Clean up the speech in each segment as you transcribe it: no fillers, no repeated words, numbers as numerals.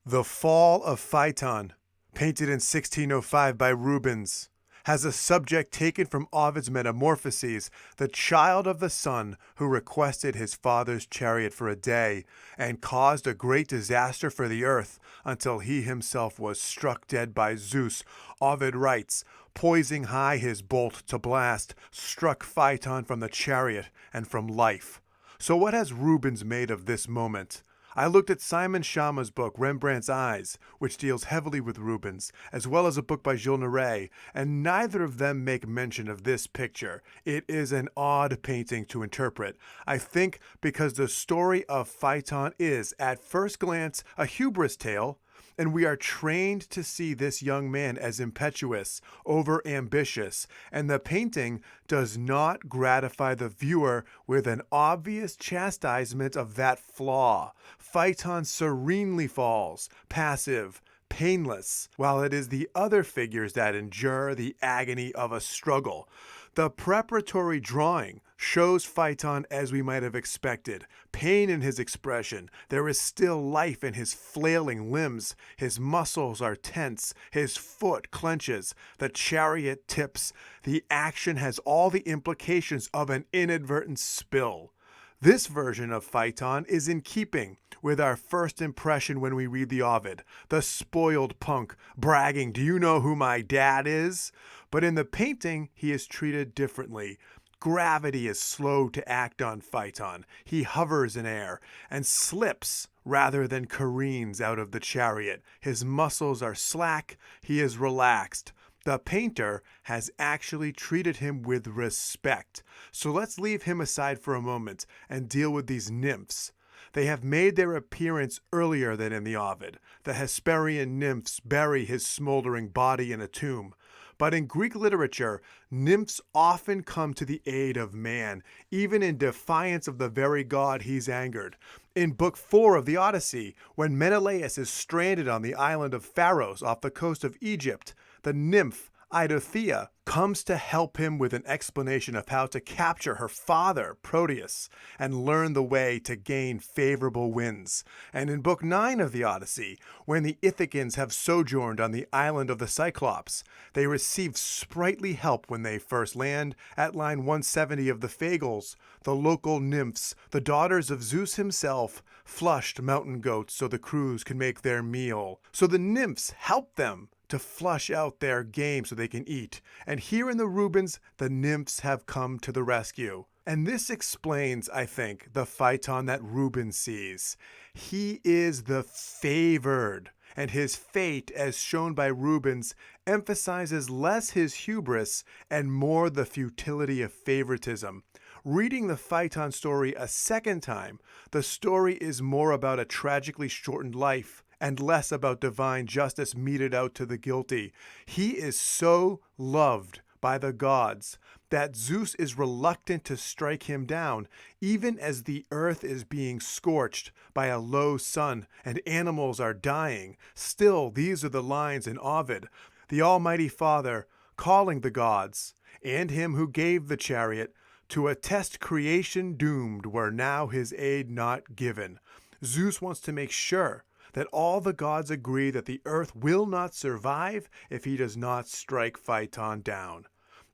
The Fall of Phaeton, painted in 1605 by Rubens, has a subject taken from Ovid's Metamorphoses, the child of the sun who requested his father's chariot for a day, and caused a great disaster for the earth, until he himself was struck dead by Zeus. Ovid writes, poising high his bolt to blast, struck Phaeton from the chariot and from life. So what has Rubens made of this moment? I looked at Simon Schama's book, Rembrandt's Eyes, which deals heavily with Rubens, as well as a book by Jules Neuret, and neither of them make mention of this picture. It is an odd painting to interpret, I think because the story of Phaeton is, at first glance, a hubris tale, and we are trained to see this young man as impetuous, over-ambitious, and the painting does not gratify the viewer with an obvious chastisement of that flaw. Phaeton serenely falls, passive, painless, while it is the other figures that endure the agony of a struggle. The preparatory drawing shows Phaeton as we might have expected. Pain in his expression. There is still life in his flailing limbs. His muscles are tense. His foot clenches. The chariot tips. The action has all the implications of an inadvertent spill. This version of Phaeton is in keeping with our first impression when we read the Ovid, the spoiled punk bragging, "Do you know who my dad is?" But in the painting, he is treated differently. Gravity is slow to act on Phaeton. He hovers in air and slips rather than careens out of the chariot. His muscles are slack. He is relaxed. The painter has actually treated him with respect. So let's leave him aside for a moment and deal with these nymphs. They have made their appearance earlier than in the Ovid. The Hesperian nymphs bury his smoldering body in a tomb. But in Greek literature, nymphs often come to the aid of man, even in defiance of the very god he's angered. In Book 4 of the Odyssey, when Menelaus is stranded on the island of Pharos off the coast of Egypt, the nymph Eidothea comes to help him with an explanation of how to capture her father, Proteus, and learn the way to gain favorable winds. And in Book 9 of the Odyssey, when the Ithacans have sojourned on the island of the Cyclops, they receive sprightly help when they first land. At line 170 of the Fagles, the local nymphs, the daughters of Zeus himself, flushed mountain goats so the crews can make their meal. So the nymphs help them to flush out their game so they can eat. And here in the Rubens, the nymphs have come to the rescue. And this explains, I think, the Phaeton that Rubens sees. He is the favored, and his fate, as shown by Rubens, emphasizes less his hubris and more the futility of favoritism. Reading the Phaeton story a second time, the story is more about a tragically shortened life and less about divine justice meted out to the guilty. He is so loved by the gods that Zeus is reluctant to strike him down, even as the earth is being scorched by a low sun and animals are dying. Still, these are the lines in Ovid. The Almighty Father calling the gods, and him who gave the chariot, to attest creation doomed were now his aid not given. Zeus wants to make sure that all the gods agree that the earth will not survive if he does not strike Phaeton down.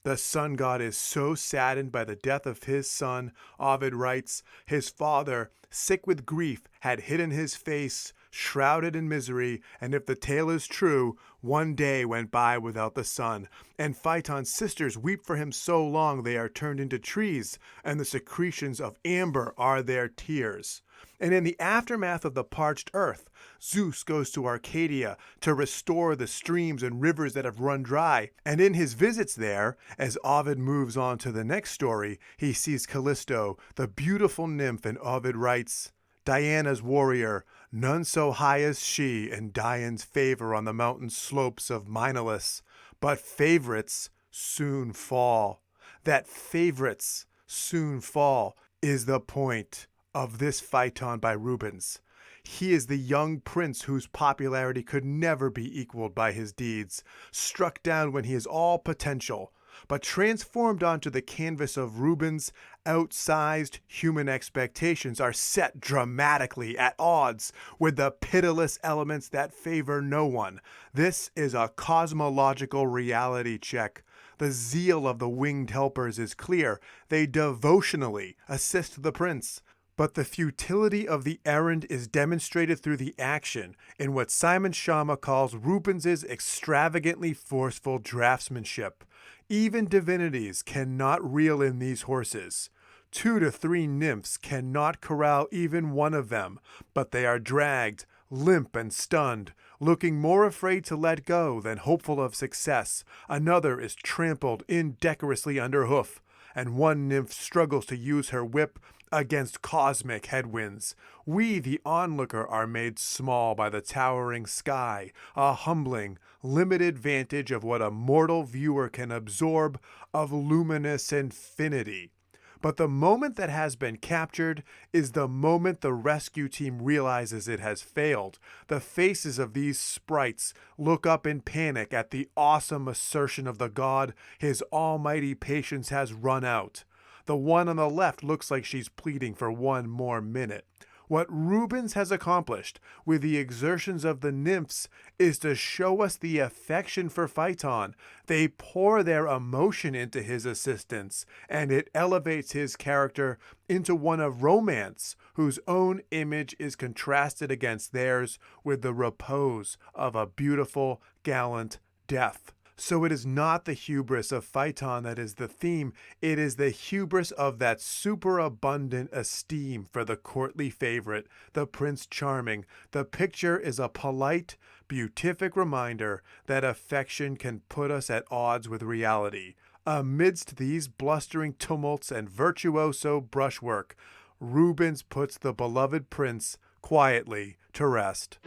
The sun god is so saddened by the death of his son, Ovid writes, his father, sick with grief, had hidden his face, shrouded in misery, and if the tale is true, one day went by without the sun. And Phaeton's sisters weep for him so long they are turned into trees, and the secretions of amber are their tears. And in the aftermath of the parched earth, Zeus goes to Arcadia to restore the streams and rivers that have run dry. And in his visits there, as Ovid moves on to the next story, he sees Callisto, the beautiful nymph, and Ovid writes, Diana's warrior, none so high as she, in Dian's favor on the mountain slopes of Menelaus. But favorites soon fall. That favorites soon fall is the point of this Phaeton by Rubens. He is the young prince whose popularity could never be equaled by his deeds, struck down when he is all potential, but transformed onto the canvas of Rubens, outsized human expectations are set dramatically at odds with the pitiless elements that favor no one. This is a cosmological reality check. The zeal of the winged helpers is clear. They devotionally assist the prince. But the futility of the errand is demonstrated through the action in what Simon Schama calls Rubens's extravagantly forceful draftsmanship. Even divinities cannot reel in these horses. 2 to 3 nymphs cannot corral even one of them, but they are dragged, limp and stunned, looking more afraid to let go than hopeful of success. Another is trampled indecorously under hoof, and one nymph struggles to use her whip against cosmic headwinds. We, the onlooker, are made small by the towering sky, a humbling, limited vantage of what a mortal viewer can absorb of luminous infinity. But the moment that has been captured is the moment the rescue team realizes it has failed. The faces of these sprites look up in panic at the awesome assertion of the god his almighty patience has run out. The one on the left looks like she's pleading for one more minute. What Rubens has accomplished with the exertions of the nymphs is to show us the affection for Phaethon. They pour their emotion into his assistance, and it elevates his character into one of romance, whose own image is contrasted against theirs with the repose of a beautiful, gallant death. So it is not the hubris of Phaethon that is the theme, it is the hubris of that superabundant esteem for the courtly favorite, the Prince Charming. The picture is a polite, beatific reminder that affection can put us at odds with reality. Amidst these blustering tumults and virtuoso brushwork, Rubens puts the beloved prince quietly to rest.